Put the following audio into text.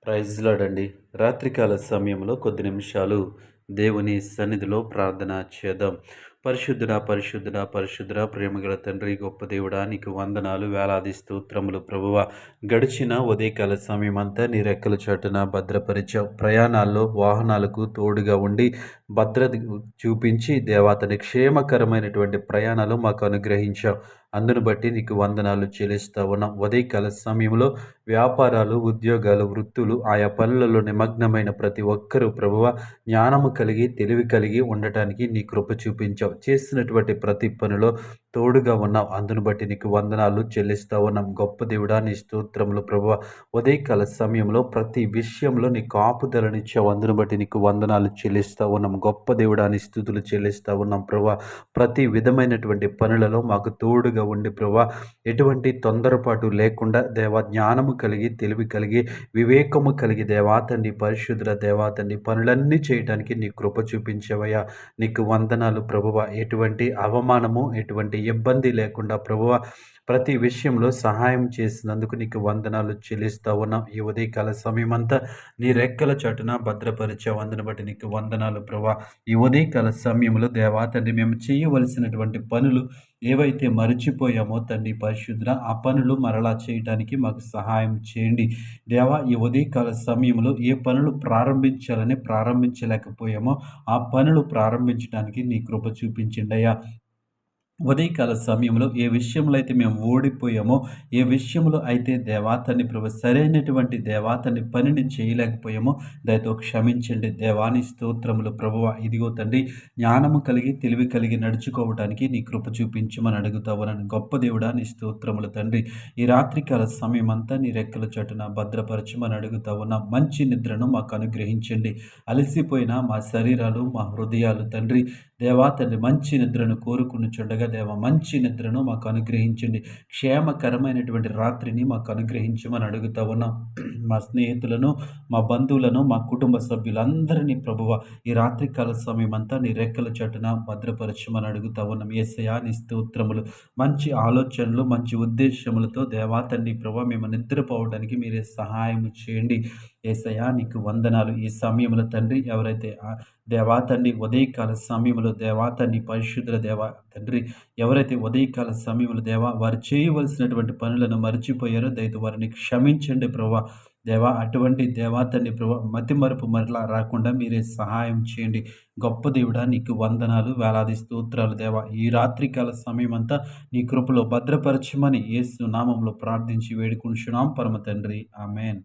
Praise lord అండి. రాత్రికాల సమయంలో కొద్ది నిమిషాలు దేవుని సన్నిధిలో ప్రార్థన చేద్దాం. పరిశుద్ధుడా, పరిశుద్ధుడా, పరిశుద్ధుడా, ప్రేమగల తండ్రి, గొప్ప దేవుడా, నీకు వందనాలు, వేలాది స్తోత్రములు ప్రభువా. గడిచిన ఉదయకాల సమయమంతా నీ రెక్కల చాటున భద్రపరిచావు. ప్రయాణాల్లో వాహనాలకు తోడుగా ఉండి భద్రత చూపించి దేవా క్షేమకరమైనటువంటి ప్రయాణాలు మాకు అనుగ్రహించావు. అందును బట్టి నీకు వందనాలు చెల్లిస్తా ఉన్నాం. ఉదయకాల సమయంలో వ్యాపారాలు, ఉద్యోగాలు, వృత్తులు, ఆయా పనులలో నిమగ్నమైన ప్రతి ఒక్కరూ ప్రభువా జ్ఞానము కలిగి, తెలివి కలిగి ఉండటానికి నీ కృప చూపించావు. చేస్తున్నటువంటి ప్రతి పనిలో తోడుగా ఉన్నావు. అందును బట్టి నీకు వందనాలు చెల్లిస్తా ఉన్నాం. గొప్ప దేవుడా, నీ స్తోత్రములు ప్రభువా. ఉదయకాల సమయంలో ప్రతి విషయంలో నీ కాపుదలనిచ్చావు. అందును బట్టి నీకు వందనాలు చెల్లిస్తా ఉన్నాం. గొప్ప దేవుడా, నీ స్తుతులు చెల్లిస్తా ఉన్నాం ప్రభువా. ప్రతి విధమైనటువంటి పనులలో మాకు తోడుగా ఉండి ప్రభువా, ఎటువంటి తొందరపాటు లేకుండా దేవా జ్ఞానము కలిగి, తెలివి కలిగి, వివేకము కలిగి దేవా తండ్రి, పరిశుద్ధుల దేవా తండ్రి, పనులన్నీ చేయటానికి నీ కృప చూపించవయ్యా. నీకు వందనాలు ప్రభువా. ఎటువంటి అవమానము, ఎటువంటి ఇబ్బంది లేకుండా ప్రభువా ప్రతి విషయంలో సహాయం చేసినందుకు నీకు వందనాలు చెల్లిస్తా ఉన్నాం. ఈ ఉదయకాల సమయమంతా నీ రెక్కల చాటున భద్రపరిచావు. అందును బట్టి నీకు వందనాలు ప్రభువా. ఈ ఉదయకాల సమయంలో దేవా తండ్రి, మేము చేయవలసినటువంటి పనులు ఏవైతే మరిచిపోయామో తండ్రి పరిశుద్ధ, ఆ పనులు మరలా చేయటానికి మాకు సహాయం చేయండి దేవా. ఈ ఉదయకాల సమయంలో ఏ పనులు ప్రారంభించలేకపోయామో ఆ పనులు ప్రారంభించడానికి నీ కృప చూపించండి అయ్యా. ఉదయకాల సమయంలో ఏ విషయంలో అయితే మేము ఓడిపోయామో, ఏ విషయంలో అయితే దేవాతని ప్రభు సరైనటువంటి దేవాతని పనిని చేయలేకపోయామో దయతో క్షమించండి. దేవాని స్తోత్రములు ప్రభువా. ఇదిగో తండ్రి, జ్ఞానము కలిగి, తెలివి కలిగి నడుచుకోవడానికి నీ కృప చూపించమని అడుగుతావనని గొప్ప దేవుడా, నీ స్తోత్రములు తండ్రి. ఈ రాత్రికాల సమయం అంతా నీ రెక్కల చటున భద్రపరచమని అడుగుతావున్నా. మంచి నిద్రను మాకు అనుగ్రహించండి. అలసిపోయిన మా శరీరాలు, మా హృదయాలు తండ్రి దేవా తండ్రి, మంచి నిద్రను కోరుకుని చుండగా దేవా మంచి నిద్రను మాకు అనుగ్రహించండి. క్షేమకరమైనటువంటి రాత్రిని మాకు అనుగ్రహించమని అడుగుతా ఉన్నాం. మా స్నేహితులను, మా బంధువులను, మా కుటుంబ సభ్యులందరినీ ప్రభువ ఈ రాత్రికాల సమయం అంతా నీ రెక్కల చాటున భద్రపరచమని అడుగుతా ఉన్నాం. యేసయ్యా నీ స్తోత్రములు. మంచి ఆలోచనలు, మంచి ఉద్దేశములతో దేవా తండ్రి ప్రభువ మేము నిద్రపోవడానికి మీరే సహాయం చేయండి. యేసయ్యా నీకు వందనాలు. ఈ సమయంలో తండ్రి, ఎవరైతే దేవా తండ్రి ఉదయకాల సమయంలో దేవా తండ్రి పరిశుద్ధుల దేవా తండ్రి, ఎవరైతే ఉదయకాల సమయంలో దేవా వారు చేయవలసినటువంటి పనులను మర్చిపోయారో దయతో వారిని క్షమించండి ప్రభా. దేవా అటువంటి దేవా తండ్రి ప్రభా మతిమరుపు మరలా రాకుండా మీరే సహాయం చేయండి. గొప్ప దేవుడా నీకు వందనాలు, వేలాది స్తోత్రాలు దేవా. ఈ రాత్రికాల సమయం అంతా నీ కృపలో భద్రపరచమని యేసు నామంలో ప్రార్థించి వేడుకుంటున్నాం పరమ తండ్రి. ఆమేన్.